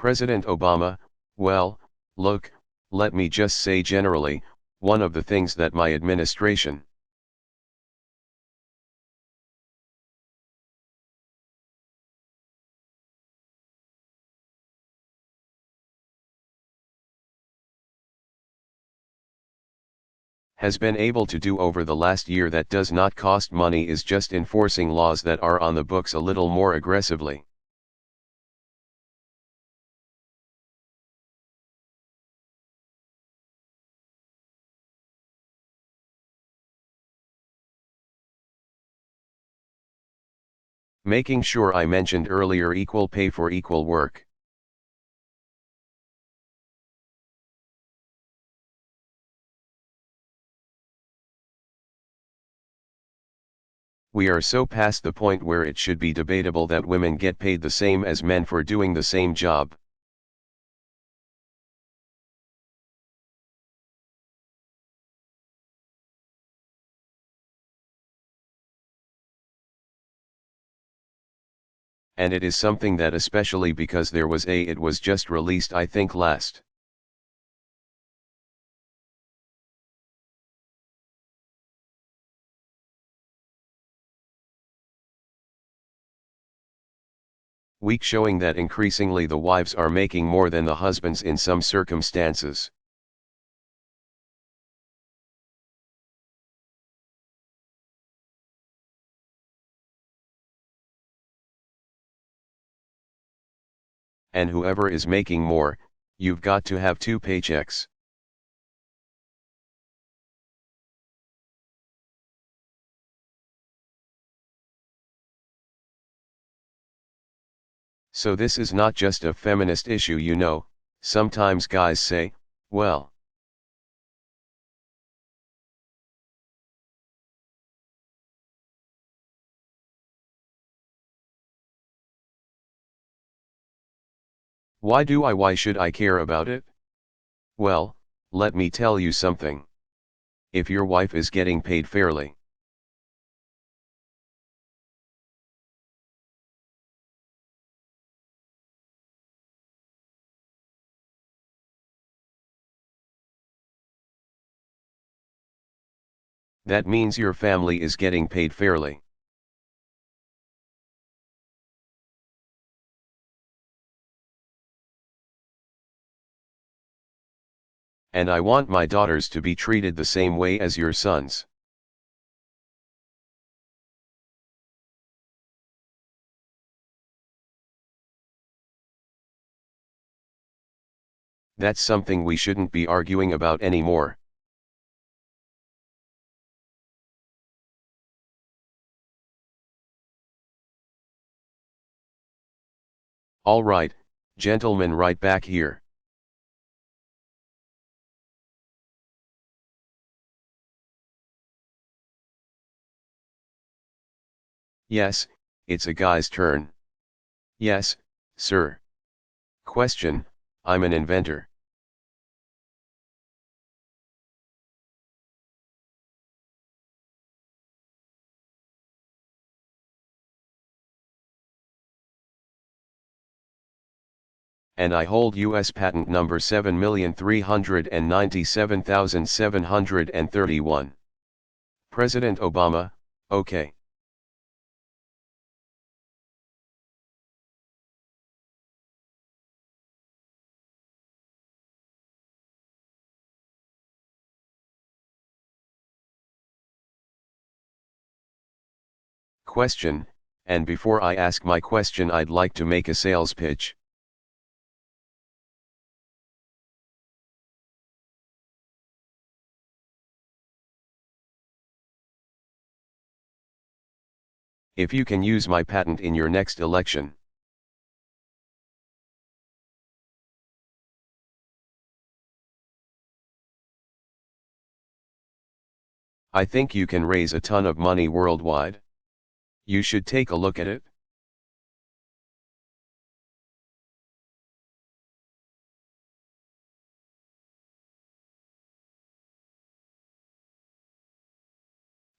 President Obama, well, look, let me just say generally, one of the things that my administration has been able to do over the last year that does not cost money is just enforcing laws that are on the books a little more aggressively. Making sure I mentioned earlier equal pay for equal work. We are so past the point where it should be debatable that women get paid the same as men for doing the same job. And it is something that, especially because it was just released I think last week, showing that increasingly the wives are making more than the husbands in some circumstances. And whoever is making more, you've got to have two paychecks. So this is not just a feminist issue, you know. Sometimes guys say, well, why should I care about it? Well, let me tell you something. If your wife is getting paid fairly, that means your family is getting paid fairly. And I want my daughters to be treated the same way as your sons. That's something we shouldn't be arguing about anymore. All right, gentlemen, right back here. Yes, it's a guy's turn. Yes, sir. Question, I'm an inventor. And I hold US patent number 7,397,731. President Obama, okay. Question, and before I ask my question I'd like to make a sales pitch. If you can use my patent in your next election, I think you can raise a ton of money worldwide. You should take a look at it.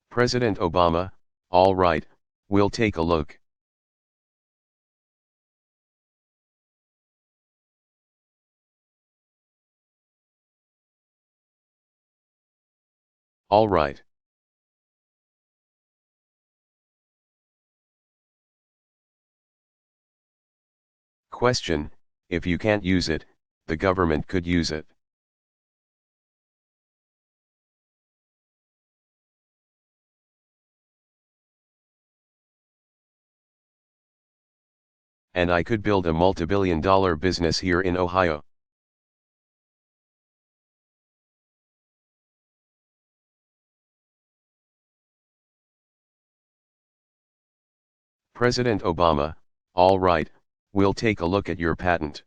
President Obama, all right, we'll take a look. All right. Question, if you can't use it, the government could use it. And I could build a multi-billion-dollar business here in Ohio. President Obama, all right, we'll take a look at your patent.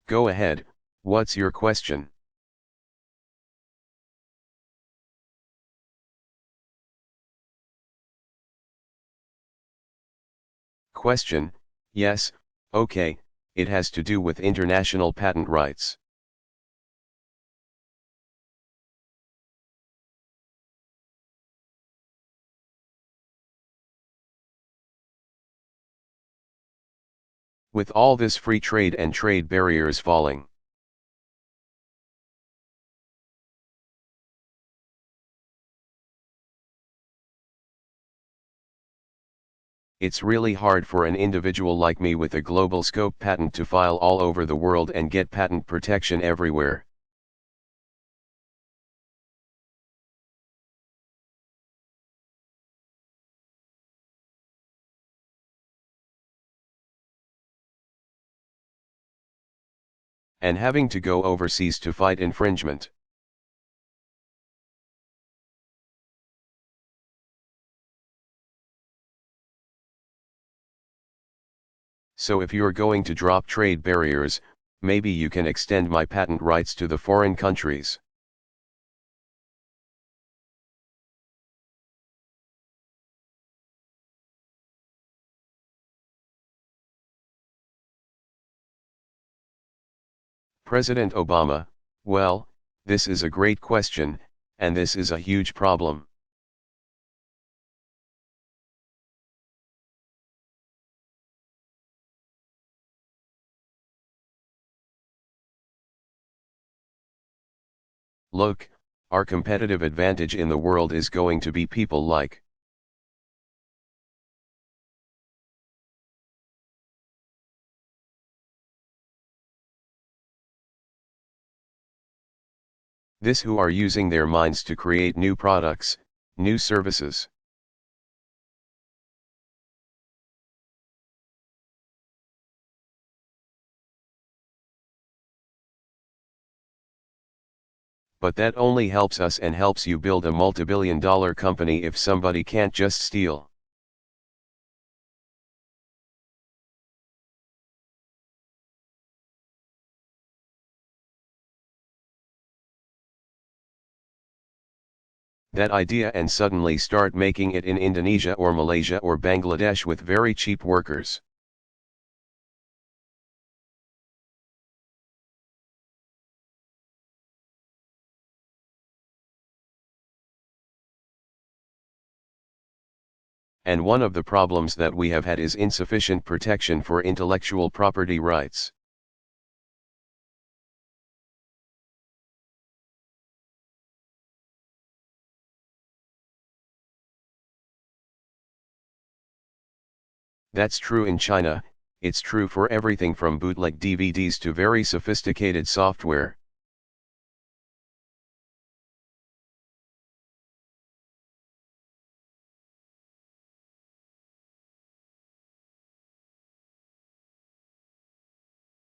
Go ahead, what's your question? Question, yes, okay, it has to do with international patent rights. With all this free trade and trade barriers falling. It's really hard for an individual like me with a global scope patent to file all over the world and get patent protection everywhere. And having to go overseas to fight infringement. So if you're going to drop trade barriers, maybe you can extend my patent rights to the foreign countries. President Obama, well, this is a great question, and this is a huge problem. Look, our competitive advantage in the world is going to be people like this, who are using their minds to create new products, new services. But that only helps us and helps you build a multi-billion-dollar company if somebody can't just steal. That idea and suddenly start making it in Indonesia or Malaysia or Bangladesh with very cheap workers. And one of the problems that we have had is insufficient protection for intellectual property rights. That's true in China, it's true for everything from bootleg DVDs to very sophisticated software.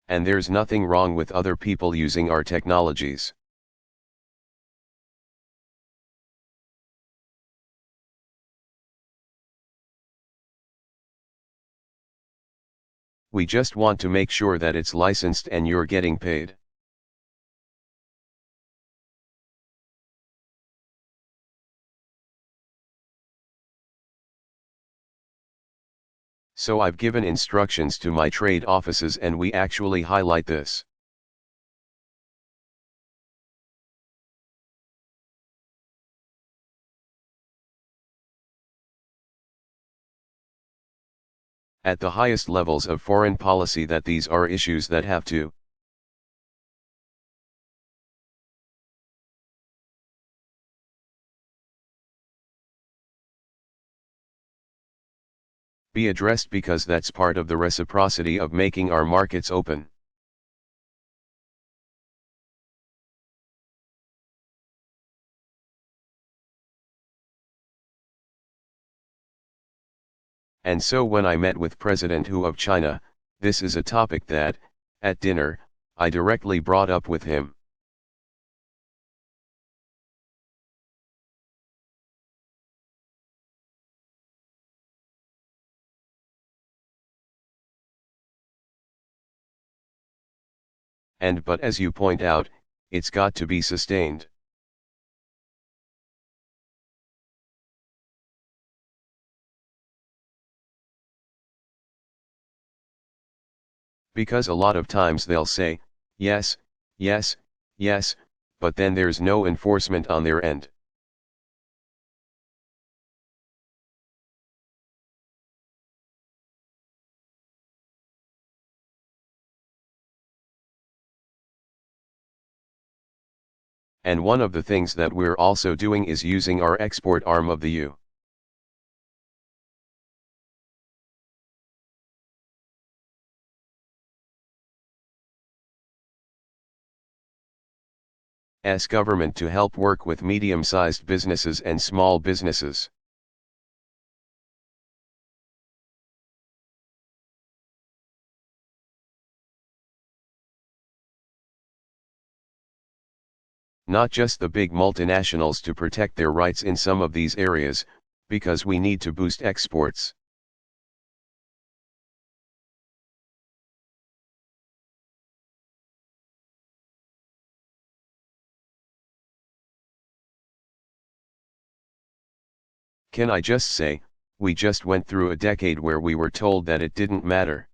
And there's nothing wrong with other people using our technologies. We just want to make sure that it's licensed and you're getting paid. So I've given instructions to my trade offices and we actually highlight this. at the highest levels of foreign policy that these are issues that have to be addressed, because that's part of the reciprocity of making our markets open. And so when I met with President Hu of China, this is a topic that, at dinner, I directly brought up with him. And but as you point out, it's got to be sustained. Because a lot of times they'll say, yes, yes, yes, but then there's no enforcement on their end. And one of the things that we're also doing is using our export arm of the U.S. government to help work with medium-sized businesses and small businesses. Not just the big multinationals, to protect their rights in some of these areas, because we need to boost exports. Can I just say, we just went through a decade where we were told that it didn't matter.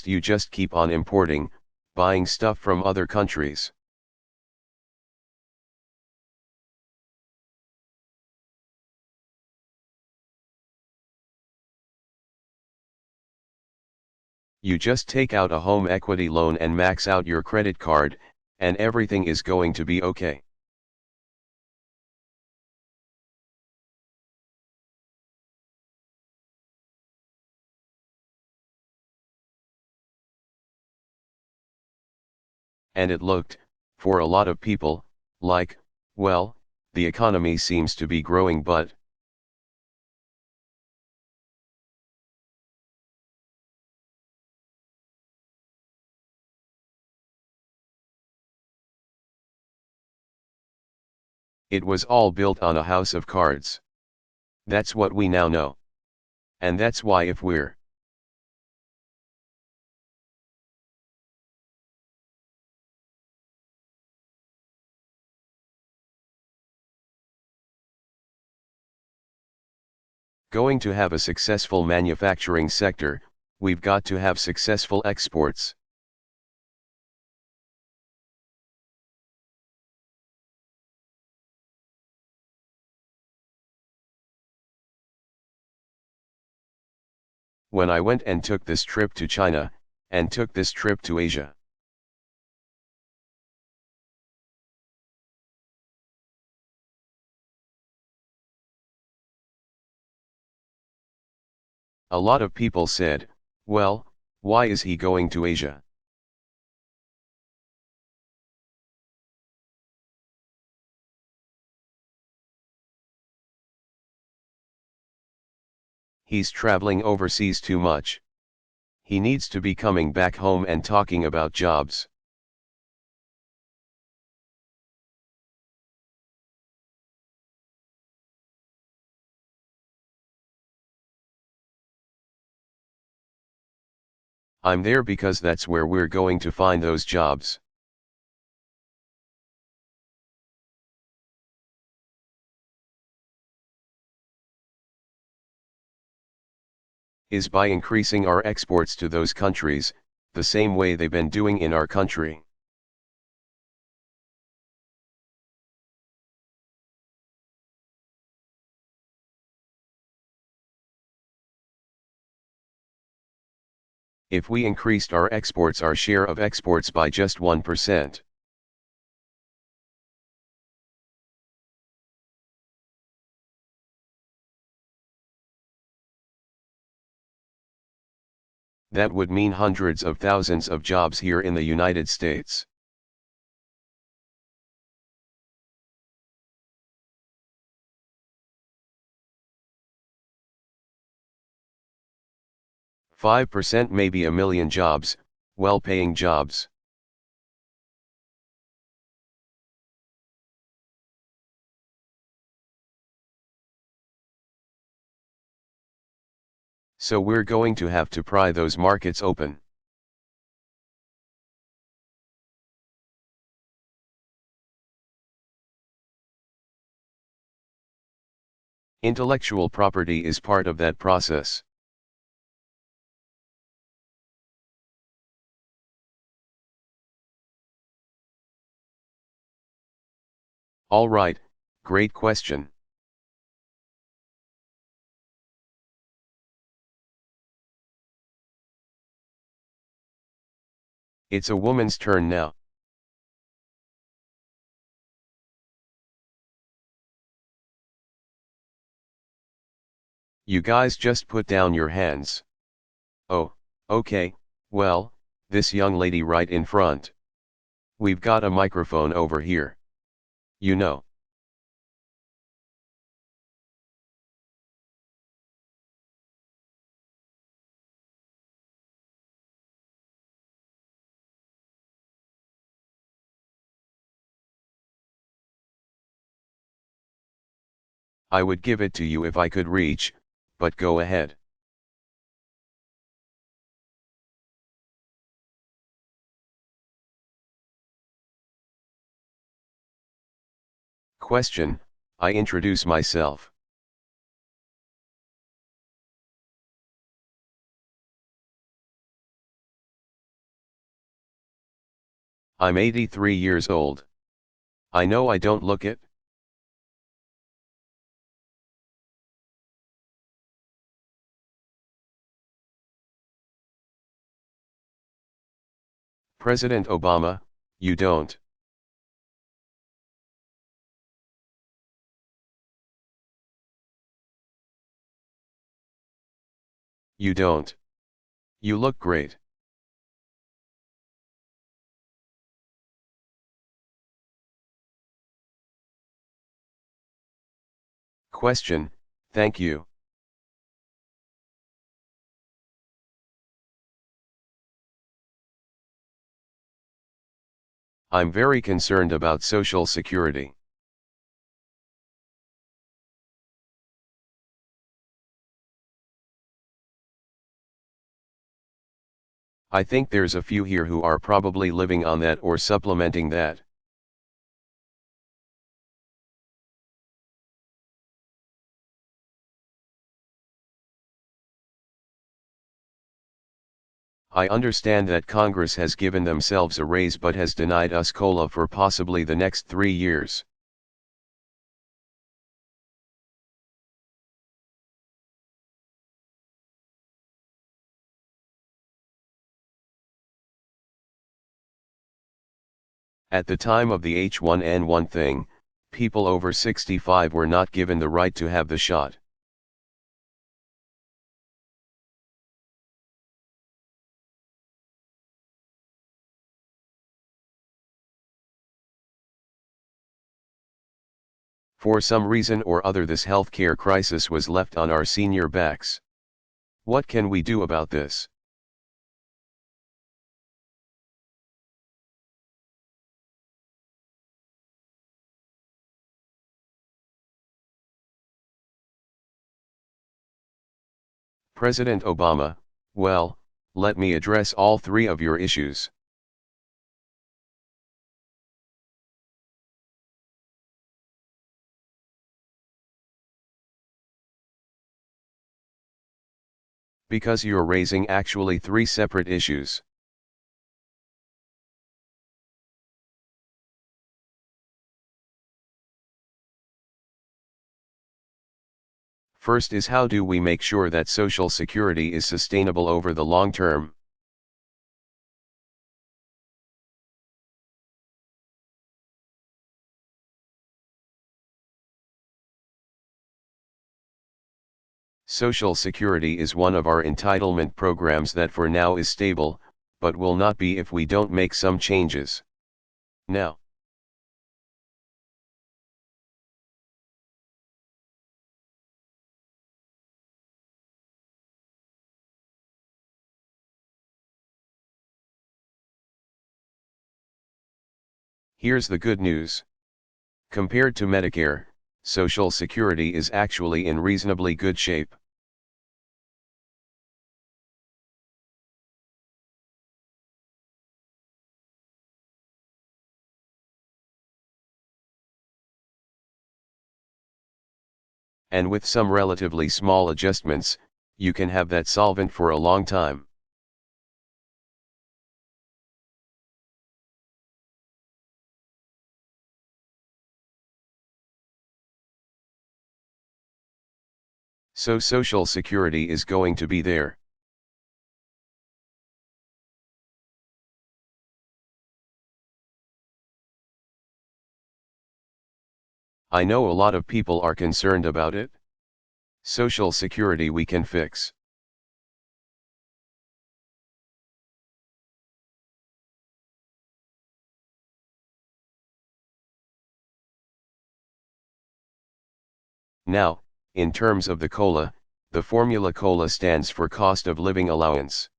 You just keep on importing, buying stuff from other countries. You just take out a home equity loan and max out your credit card, and everything is going to be okay. And it looked, for a lot of people, like, well, the economy seems to be growing, but it was all built on a house of cards. That's what we now know. And that's why if we're going to have a successful manufacturing sector, we've got to have successful exports. When I went and took this trip to China, and took this trip to Asia, a lot of people said, well, why is he going to Asia? He's traveling overseas too much. He needs to be coming back home and talking about jobs. I'm there because that's where we're going to find those jobs. Is by increasing our exports to those countries, the same way they've been doing in our country. If we increased our exports, our share of exports by just 1%. That would mean hundreds of thousands of jobs here in the United States. %, maybe a million jobs, well-paying jobs. So we're going to have to pry those markets open. Intellectual property is part of that process. All right, great question. It's a woman's turn now. You guys just put down your hands. Oh, okay, well, this young lady right in front. We've got a microphone over here. You know. I would give it to you if I could reach, but go ahead. Question, I introduce myself. I'm 83 years old. I know I don't look it. President Obama, you don't. You don't. You look great. Question, thank you. I'm very concerned about Social Security. I think there's a few here who are probably living on that or supplementing that. I understand that Congress has given themselves a raise but has denied us COLA for possibly the next 3 years. At the time of the H1N1 thing, people over 65 were not given the right to have the shot. For some reason or other, this healthcare crisis was left on our senior backs. What can we do about this? President Obama, well, let me address all three of your issues. Because you're raising actually three separate issues. First is, how do we make sure that Social Security is sustainable over the long term? Social Security is one of our entitlement programs that for now is stable, but will not be if we don't make some changes now. Here's the good news. Compared to Medicare, Social Security is actually in reasonably good shape. And with some relatively small adjustments, you can have that solvent for a long time. So Social Security is going to be there. I know a lot of people are concerned about it. Social Security we can fix. Now, in terms of the COLA, the formula COLA stands for Cost of Living Allowance.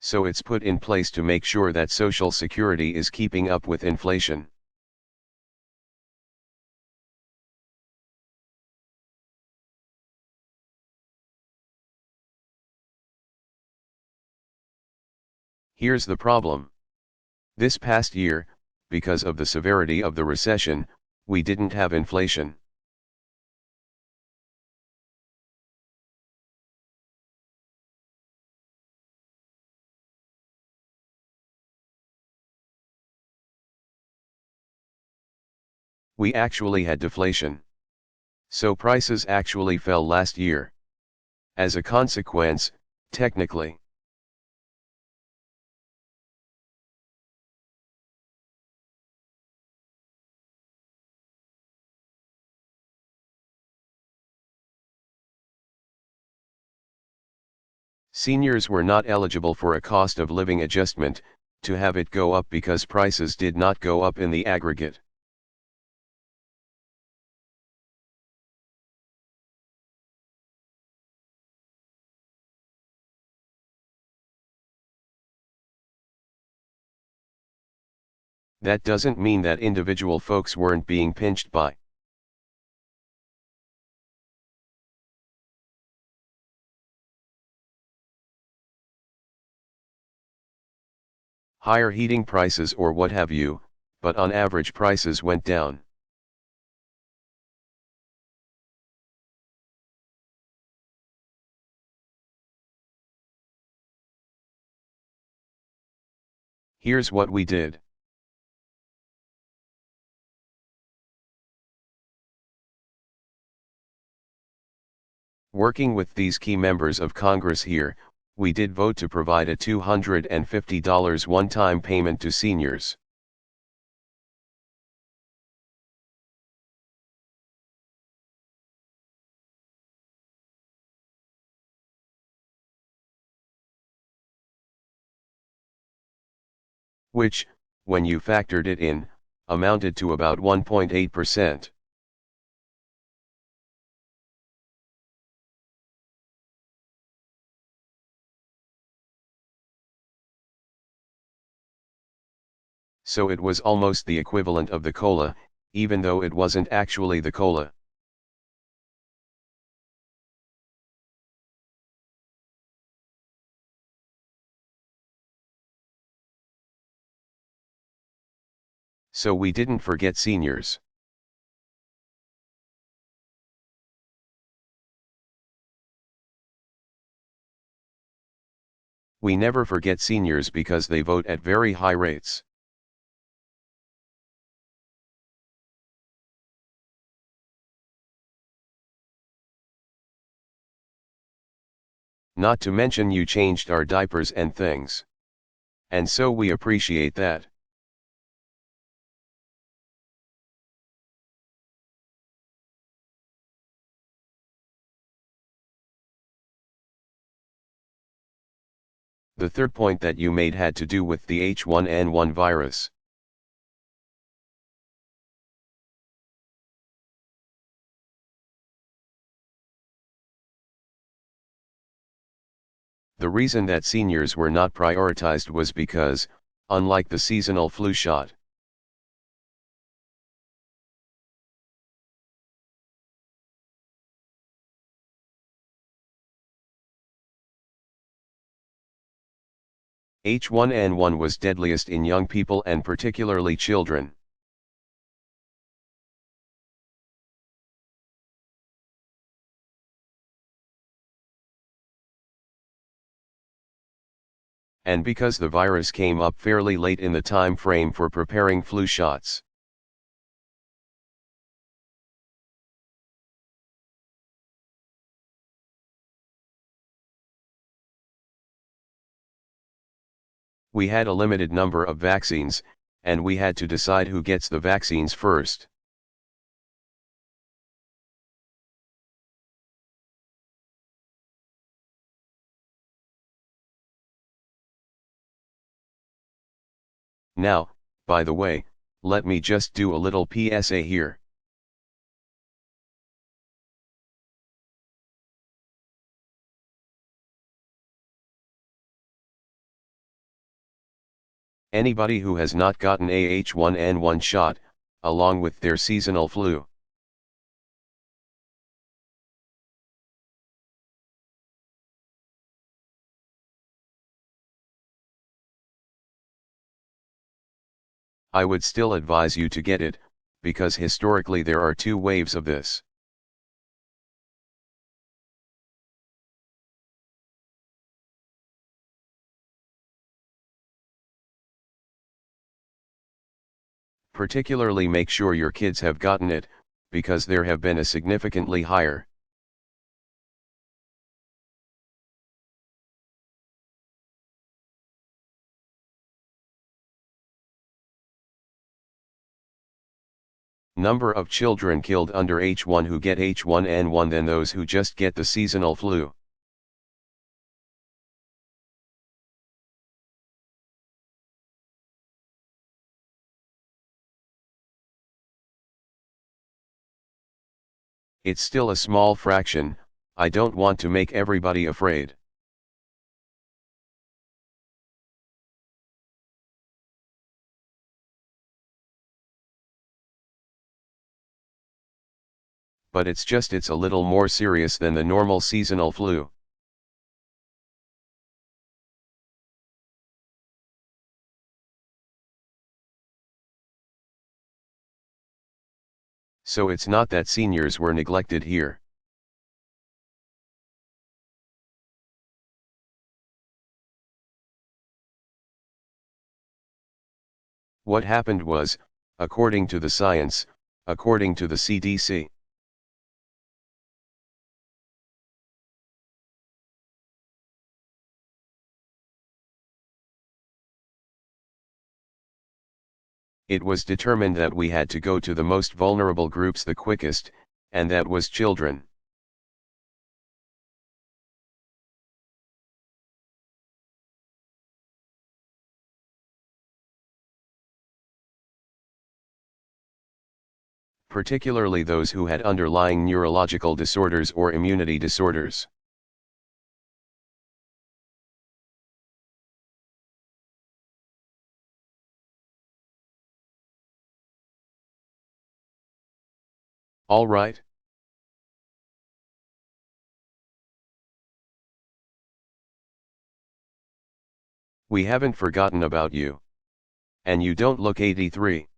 So it's put in place to make sure that Social Security is keeping up with inflation. Here's the problem. This past year, because of the severity of the recession, we didn't have inflation. We actually had deflation. So prices actually fell last year. As a consequence, technically, seniors were not eligible for a cost of living adjustment to have it go up because prices did not go up in the aggregate. That doesn't mean that individual folks weren't being pinched by higher heating prices or what have you, but on average prices went down. Here's what we did. Working with these key members of Congress here, we did vote to provide a $250 one-time payment to seniors. Which, when you factored it in, amounted to about 1.8%. So it was almost the equivalent of the COLA, even though it wasn't actually the COLA. So we didn't forget seniors. We never forget seniors because they vote at very high rates. Not to mention you changed our diapers and things. And so we appreciate that. The third point that you made had to do with the H1N1 virus. The reason that seniors were not prioritized was because, unlike the seasonal flu shot, H1N1 was deadliest in young people and particularly children. And because the virus came up fairly late in the time frame for preparing flu shots. We had a limited number of vaccines, and we had to decide who gets the vaccines first. Now, by the way, let me just do a little PSA here. Anybody who has not gotten a H1N1 shot, along with their seasonal flu, I would still advise you to get it, because historically there are two waves of this. Particularly make sure your kids have gotten it, because there have been a significantly higher number of children killed under H1 who get H1N1 than those who just get the seasonal flu. It's still a small fraction, I don't want to make everybody afraid. But it's a little more serious than the normal seasonal flu. So it's not that seniors were neglected here. What happened was, according to the science, according to the CDC, it was determined that we had to go to the most vulnerable groups the quickest, and that was children. Particularly those who had underlying neurological disorders or immunity disorders. All right? We haven't forgotten about you. And you don't look 83.